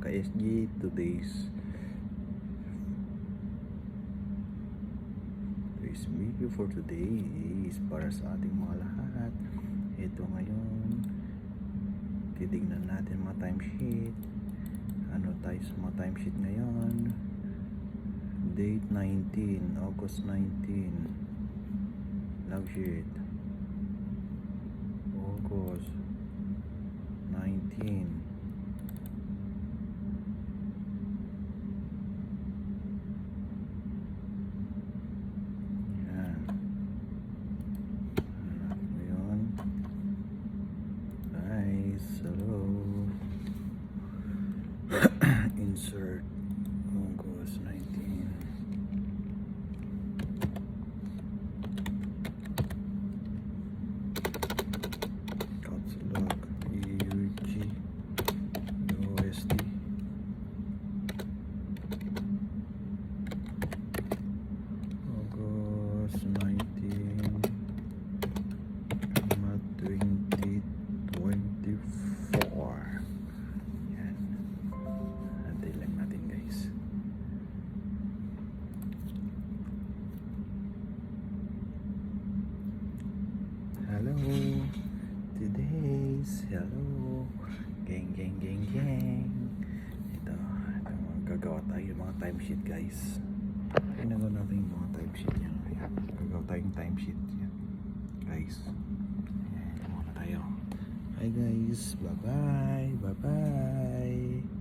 ka-SG. Today's video for today is para sa ating mga lahat. Ito ngayon, titignan natin mga timesheet. Ano tayo sa mga timesheet ngayon? Date 19, August 19. Log sheet. August 19. Yan. Ngayon. Guys, hello. Insert August 19. Log EUG USD August 19 2024. Yan, antay lang natin guys. Hello, today's hello gang. Ito gagawa tayo mga timesheet guys. Ginagawa natin yung mga timesheet yan. Ayan, gagawa tayong timesheet yan guys. Ayan, muna tayo. Hi guys, bye bye.